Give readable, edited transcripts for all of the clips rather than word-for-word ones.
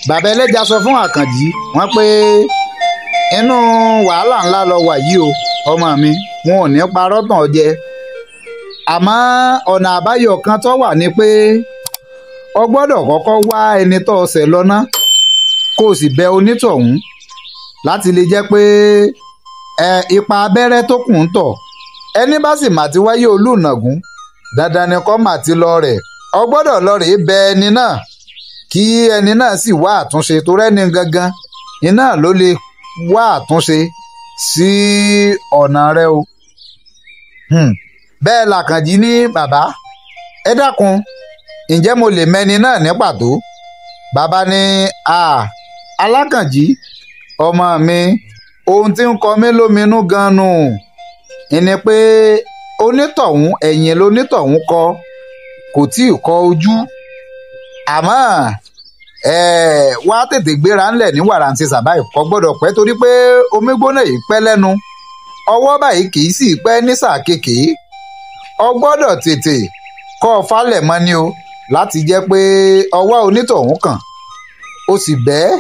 bàbá ẹlẹ́ja sọ fún àkànjí wọ́n pé inú wàhálà ńlá ló wà yìí o ọmọ mi, wọn ò ní parọ́ tàn ọ́ jẹ, àmọ́ ọ̀nà àbáyọ kan tó wà ní pé o gbọ́dọ̀ kọ́kọ́ wá ẹni tó ṣẹ̀ lọ́nà kó o sì bẹ onítọ̀hún láti lè jẹ́ pé ipa abẹ́rẹ́ tó kù ń tọ̀ ẹni bá sì mà ti wáyé olùnàgún dandan ni kó mà ti lọ rẹ̀, o gbọ́dọ̀ lọ rèé bẹ ẹni náà kí ẹni náà sì wá àtúnṣe tó rẹ́ni gangan iná ló lè wá àtúnṣe sí ọ̀nà rẹ o. Bẹ́ẹ̀ làkànjí ní bàbá ẹ dákun ǹjẹ́ mo lè mẹni náà ní pàtó? Bàbá ní alákànjí ọmọ mi, ohun tí ń kọ mí lóminú gan nù ìní pé onítọ̀hún ẹ̀yìn lonítọ̀hún kò tí ì kọ ojú, àmọ́ wá tètè gbéra ńlẹ̀ ní wàràǹtí sàbáì kò gbọ́dọ̀ pẹ́ torí pé omi gbóná yìí pẹ́ lẹ́nu ọwọ́ báyìí kì í sì pẹ́ ní sáà kékeré, o gbọ́dọ̀ tètè kọ́ ọ falẹ̀ mọ́ ni o láti jẹ́ pé ọwọ́ onítọ̀hún kàn ó sì bẹ́ẹ̀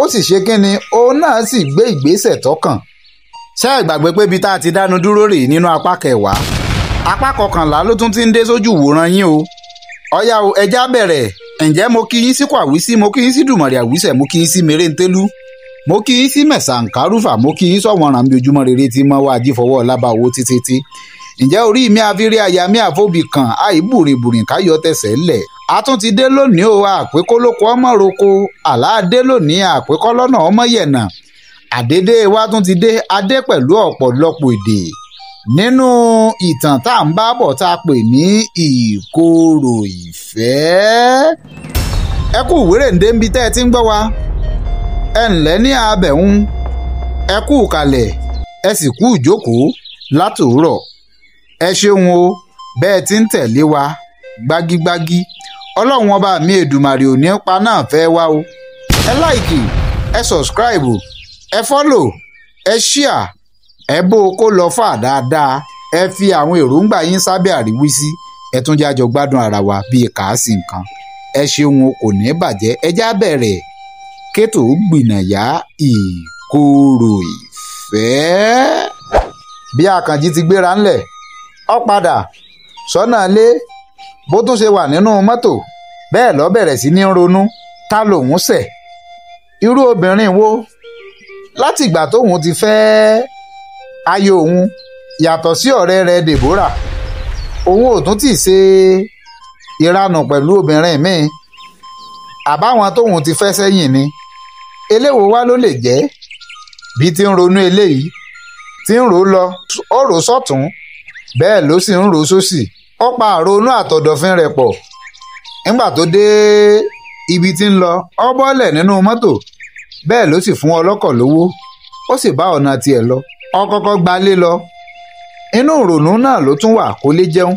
ó sì ṣe kínni òun náà sì gbé ìgbésẹ̀ tó kàn. Ṣé ẹ gbàgbé pé ibi tá a ti dánu dúró rèé nínú apá kẹwàá, apá kọkànlá ló tún ti ń dé sójú wòran yín o. Ọ̀yá o ẹja bẹ̀rẹ̀. Ǹjẹ́ mo kí yín sí Kwàwísí, mo kí yín sí Dùmọ̀rì Àwísẹ̀, mo kí yín sí Mèrèǹtélú, mo kí yín sí Mẹ̀sàǹkárùfà, mo kí yín sọ̀wọ́n ràn bí ojúmọ́ rere tí mọ́ wá ajífọwọ́ lábá owó títí. Ǹjẹ́ orí mi àfírí aya mi àfóbì kan àìbùrìbùrìn káyọ̀ tẹ̀sẹ̀ ńlẹ̀. A tún ti dé lónìí o, àpékólókó ọmọ roko, àláàdé lónìí àpékọ́lọ́nà ọmọ yẹ̀nà. Àdédé wa tún ti dé adé pẹ̀lú ọ̀pọ̀lọpọ̀ èdè nínú ìtàn tá à ń bá bọ̀ tá a pè ní ìkorò ìfẹ́. Ẹ kú wérèǹdé níbi tẹ́ ẹ ti ń gbọ́ wa, ẹ ǹlẹ́ ní abẹ̀hún, ẹ kú kalẹ̀, ẹ sì kú ìjókòó látòórọ̀. Ẹ ṣeun o bẹ́ẹ̀ ti ń tẹ̀lé wa gbágígbágí. Ọlọ́run ọba mi Èdùmàrè ò ní pa náà fẹ́ wá o. Ẹ láìkì, ẹ sọ̀scribe, ẹ fọ́lò, ẹ ṣíà, ẹ bó o kó lọ fà dáadáa, ẹ fi àwọn èròǹgbà yín sábẹ́ àríwísí, ẹ tún jájọ gbádùn ara wa bíi kàásì nǹkan. Ẹ ṣeun o kò ní bàjẹ́. ẹ já bẹ̀rẹ̀ kétò gbìnàyà ìkorò ìfẹ́. Bí Àkànjí ti gbéra ńlẹ̀ ó padà sọ́nà ilé, bó tún ṣe wà nínú mọ́tò bẹ́ẹ̀ ló bẹ̀rẹ̀ sí ní ronú ta lòun ṣẹ̀, irú obìnrin wo látìgbà tóun ti fẹ́ ayé òun yàtọ̀ sí ọ̀rẹ́ rẹ̀ Deborah, òun ò tún ti ṣe ìranù pẹ̀lú obìnrin míì, àbáwọn tóun ti fẹ́ sẹ́yìn ni. Eléwo wá ló lè jẹ́. Bí ti ń ronú eléyìí tí ń rò lọ, ó rò sọ́tún bẹ́ẹ̀ ló sì ń rò sósì, ó pa àrònú àtọ̀dọ̀fín rẹ̀ pọ̀. Nígbà tó dé ibi tí ń lọ, ó bọ́lẹ̀ nínú mọ́tò bẹ́ẹ̀ ló sì fún ọlọ́kọ̀ lówó, ó sì bá ọ̀nà tiẹ̀ lọ. Ó kọ́kọ́ gbalé lọ, inú ìrònú náà ló tún wà, kó lè jẹun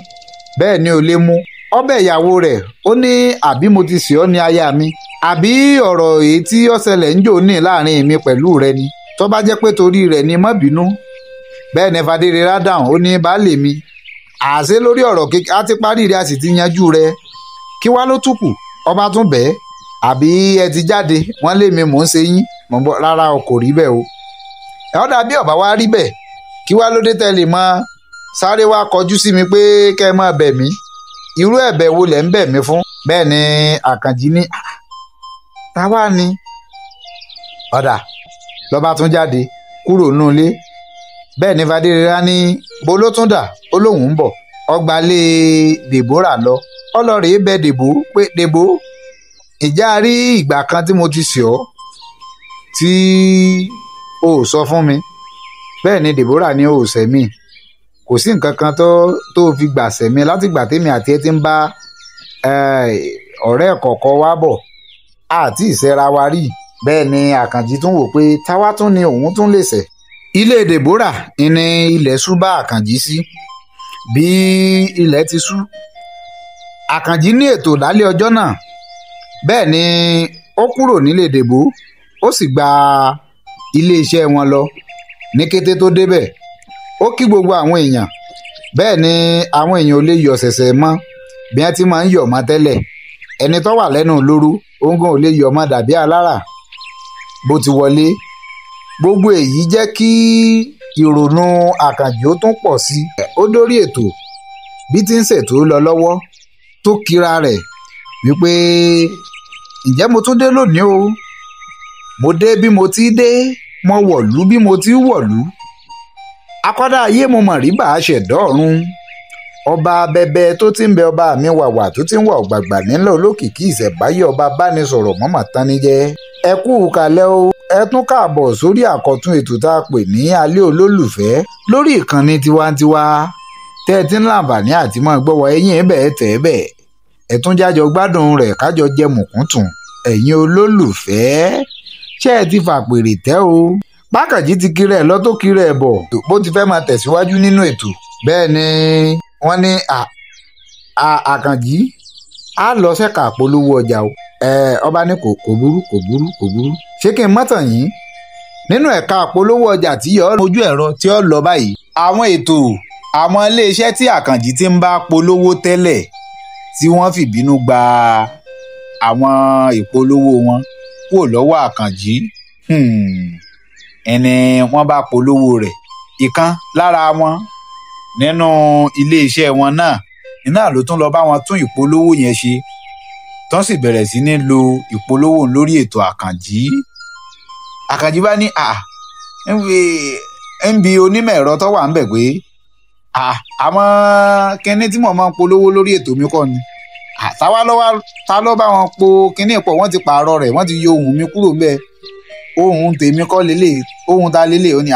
bẹ́ẹ̀ ni ò lè mu. Ó bẹ̀ ìyàwó rẹ̀, ó ní àbí mo ti ṣì ọ́ ní aya mi, àbí ọ̀rọ̀ èyí tí ó ṣẹlẹ̀ ń jò ní láàrin mi pẹ̀lú rẹ ni, tó bá jẹ́ pé torí rẹ̀ ni má bínú. Bẹ́ẹ̀ ni Fadérera dáhùn, ó ní baálé mi, àṣé lórí ọ̀rọ̀ kékeré á ti parí rẹ̀, a sì ti yanjú rẹ̀, kí wá ló tún kù? Ọba tún bẹ́ẹ̀, àbí ẹ ti jáde, wọ́n lé mi mò ń ṣe yín, mò ń bọ̀. Rárá o, kò rí bẹ́ẹ̀ o. Ẹ̀ ọ́ dàbí ọ̀bá wá rí bẹ́ẹ̀, kí wá ló dé tẹ́lẹ̀ mọ́ sáré wá kọjú sí mi pé kẹ́ ẹ máa bẹ̀ mí, irú ẹ̀bẹ̀ wo lẹ̀ ń bẹ̀ mí fún? Bẹ́ẹ̀ ni Àkànjí ní táwa ni. Ọ̀dà lọ́ba tún jáde kúrò nínú ilé. Bẹ́ẹ̀ ni Fadérera ní bo ló tún dà, ó lóun ń bọ̀. Ọgbà lé Deborah lọ, ọlọ́rìí bẹ Dèbò pé Dèbò, ìjà rí ìgbà kan tí mo ti ṣẹ̀ ọ́ tí o ò sọ fún mi. Bẹ́ẹ̀ ni Deborah ní o ò ṣẹ̀ mí, kò sí nǹkan kan tó fi gbà ṣẹ̀ mí látìgbà tèmi àti ẹ ti ń bá ọ̀rẹ́ kọ̀ọ̀kan wá bọ̀, àti ìṣẹ́ra wa rí. Bẹ́ẹ̀ ni Àkànjí tún wò pé táwa tún ni òun tún lè ṣẹ̀. Ilé Deborah ní ilẹ̀ ṣú bá Àkànjí sí. Bí ilẹ̀ ti ṣú, Àkànjí ní ètò lálẹ́ ọjọ́ náà. Bẹ́ẹ̀ ni ó kúrò nílé Dèbò, ó sì gba ilé iṣẹ́ wọn lọ. Ní kété tó débẹ̀, ó kí gbogbo àwọn èèyàn. Bẹ́ẹ̀ ni àwọn èèyàn ò lè yọ̀ ṣẹ̀ṣẹ̀ mọ́ bí wọ́n ti máa ń yọ̀ mọ́ tẹ́lẹ̀. ẹni tó wà lẹ́nu lóru ońgàn ò lè yọ ọmọ dàbí alára bó ti wọlé. Gbogbo èyí jẹ́ kí ìrònú Àkànjí ó tún pọ̀ sí i. Ó dórí ètò bí tí ń ṣètò lọ lọ́wọ́ tó kíra rẹ̀ wípé ǹjẹ́ mo tún dé lónìí o, mo dé bí mo ti dé, mo wọ̀lú bí mo ti wọ̀lú. Akọ́dá ayé mo mọ̀ rí bá a ṣẹ̀dá ọ̀run. Ọba bẹbẹ tó ti ń bẹ ọba mi wàwà tó ti ń wà ọ̀gbàgbà nílẹ̀ olókìkí ìṣẹ̀báyé ọba bánisọ̀rọ̀ mọ́mọ́ tán ní jẹ́. Ẹ kú kalẹ̀ o, ẹ tún káàbọ̀ sórí àkọ́tún ètò tá a pè ní alẹ́ olólùfẹ́ lórí ìkànnì tiwantiwa tẹ́ ẹ ti ń láǹfààní àti máa gbọ́wọ́ ẹ̀yìn ẹ̀ bẹ́ẹ̀ tẹ́ ẹ bẹ́ẹ̀. Ẹ tún jájọ gbádùn rẹ̀ kájọ jẹ mùkúntùn ẹ̀yin olólùfẹ́. Ṣé ẹ ti fàpèrè tẹ́ o? Bákànjí ti kiri ẹ̀ lọ tó kiri ẹ̀ bọ̀ bó ti fẹ́ máa tẹ̀síwájú nínú ètò. Bẹ́ẹ̀ ni wọ́n ní Àkànjí á lọ ṣẹ́ka polówó ọjà o. Ọba ní kò burú. Ṣé kí n mọ́tàn yín? Nínú ẹ̀ka polówó ọjà tí yọ ojú ẹ̀rọ tí ó lọ báyìí. Àwọn ètò àwọn iléeṣẹ́ tí Àkànjí ti ń bá polówó tẹ́lẹ̀ tí wọ́n fìbínú gba àwọn ìpolówó wọn kúrò lọ́wọ́ Àkànjí. Ẹni wọ́n bá polówó rẹ̀. Ìkan lára wọn nínú iléeṣẹ́ wọn náà ló tún lọ bá wọn tún ìpolówó yẹn ṣe tán sì bẹ̀rẹ̀ sí ní lo ìpolówó lórí ètò Àkànjí. Àkànjí bá ní ń bi onímọ̀ ẹ̀rọ tó wà ń bẹ̀ pé àwọn kinní tí mo máa ń polówó lórí ètò mi kọ́ ni ta ló bá wọn po kinní pọ̀ wọ́n ti pààrọ̀ rẹ̀ wọ́n ti yọ ohùn mi kúrò ńbẹ̀ ohùn tèmi kọ́ lélẹ̀ ohùn ta lélẹ̀ ó ní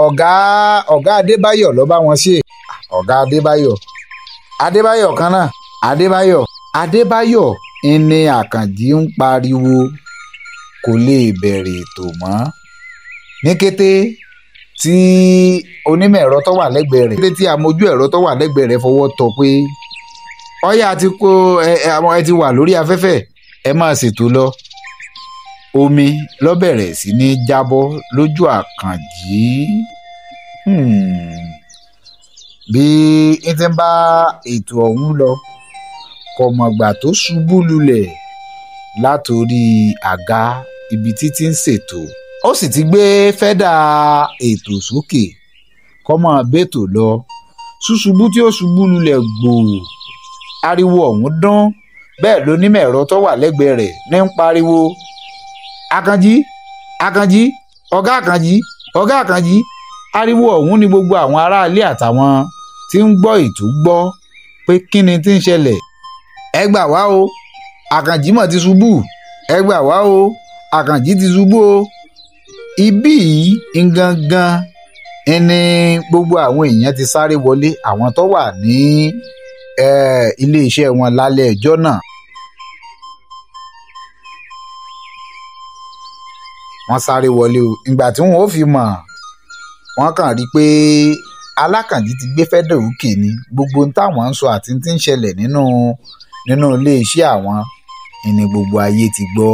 ọ̀gá Adébáyọ̀ ló bá wọn ṣe. Ọ̀gá Adébáyọ̀ kan náà Adébáyọ̀ ni Àkànjí ń pariwo kò lè bẹ̀rẹ̀ ètò mọ́. Ní kété tí onímọ̀ ẹ̀rọ tó wà lẹ́gbẹ̀ẹ́ rẹ̀ tí amójú ẹ̀rọ tó wà lẹ́gbẹ̀ẹ́ rẹ̀ fọwọ́ tọ́ pé ọ̀yá ti kó ẹ ti wà lórí afẹ́fẹ́ ẹ máa ṣètò lọ. Omi ló bẹ̀rẹ̀ sí ní jábọ́ lójú Àkànjí. Bí n ti ń bá ètò ọ̀hún lọ kò mọ̀gbà tó ṣubú lulẹ̀ látòrí àga ibi títí ń ṣètò. Ó sì ti gbé fẹ́dà ètò sókè kọ́mọ bẹ́tò lọ. Ṣùṣubú tí ó ṣubú lulẹ̀ gbòò. Ariwo ọ̀hún dán bẹ́ẹ̀ lónímọ̀ ẹ̀rọ tó wà lẹ́gbẹ̀ẹ́ rẹ̀ ní ń pariwo Àkànjí ọ̀gá Àkànjí. Ariwo ọ̀hún ni gbogbo àwọn aráalé àtàwọn tí ń gbọ́ ètò gbọ́ pé kí ni tí ń ṣẹlẹ̀. Ẹ gbà wá o, Àkànjí mọ̀ ti ṣubú. Ẹ gbà wá o, Àkànjí ti ṣubú o. Ibí yìí gangan ni gbogbo àwọn èèyàn ti sáré wọlé àwọn tó wà ní iléeṣẹ́ wọn lálẹ́ ẹjọ́ náà. Wọ́n sáré wọlé o. Ìgbà tí wọ́n ó fi mọ̀ wọ́n kàn rí pé Alákànjí ti gbé fẹ́dà òkè ni gbogbo ohun táwọn ń sọ àti tí ń ṣẹlẹ̀ nínú iléeṣẹ́ àwọn ni gbogbo ayé ti gbọ́.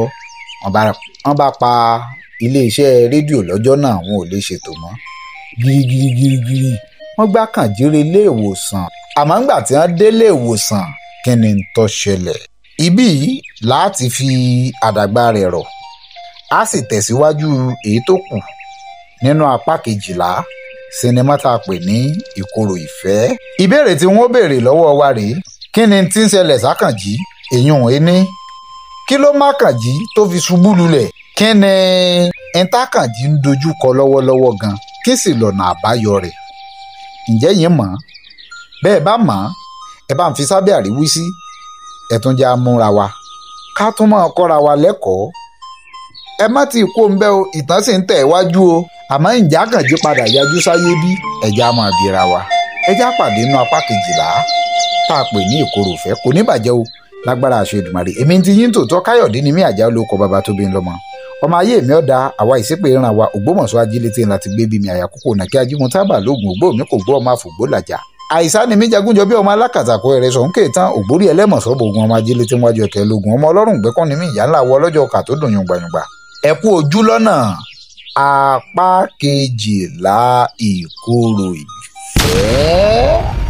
Wọ́n bá pa iléeṣẹ́ rédíò lọ́jọ́ náà wọn ò lè ṣètò mọ́. Girigiri wọ́n gbá Àkànjí re ilé ìwòsàn. Àmọ́ ńgbà tí wọ́n dé ilé ìwòsàn kí ni ń tó ṣẹlẹ̀. Ibí yìí láti fi àdàgbà rẹ̀ rọ̀. A sì tẹ̀síwájú èyí tó kù nínú apá kejìlá sinimá tá a pè ní Ìkorò Ìfẹ́. Ìbéèrè tí wọ́n béèrè lọ́wọ́ wa rèé. Kí ni tí ń ṣẹlẹ̀ sákànjí? Èyún ẹni. Kí ló má Kànjí tó fi ṣubú lulẹ̀? Kí ni ìtàkànjí ń dojú kọ lọ́wọ́lọ́wọ́ gan? Kí sì lọ̀nà àbáyọ rẹ̀? Ǹjẹ́ yín mọ̀? Bẹ́ẹ̀ bá mọ̀ ẹ bá ń fi sábẹ́ àríwísí. Ẹ tún jẹ́ amúra wa ká tún máa kọ́ra wa lẹ́kọ̀ọ́. Ẹ má ti kó ń bẹ́ o, ìtàn sì ń tẹ̀ wájú o. Àmọ́ ǹjẹ́ Àkànjí padà yájú sáyé bí? Ẹja máa bira wa. Ẹja pàdé nínú apá kejìlá tá a pè ní Ìkorò Ìfẹ́. Kò ní bàjẹ́ o lágbára àṣẹ Èdùmàrè. Èmi ti yín tòótọ́ Káyọ̀dé ni mí Àjàó ló kọ bàbá tó bí ń lọ́mọ. Ọmọ ayé mi ọ̀dà àwa ìsípè ìran wa Ògbómọ̀ṣọ́ ajílété ńlá ti gbé bí mi àyàkókò nàkí ajígun tábà lóògùn ògbó mi kò gbọ́ ọmọ àfògbó làjà. Àìsá ni mí jagunjọ bí ọmọ alákàtàkọ ẹ̀rẹ́ sọ̀ ń ké tán ògbórí ẹlẹ́mọ̀sọ́ bògùn ọmọ ajílété wájú ẹ̀kẹ́ lógun ọmọ ọlọ́run gbẹ́kọ́ ni mí ìyá ńlá wọ ọlọ́jọ́ ọkà tó dùn yùngbàyùngbà. Ẹ kú ojú lọ́nà apá kejìlá Ìkorò Ìfẹ́.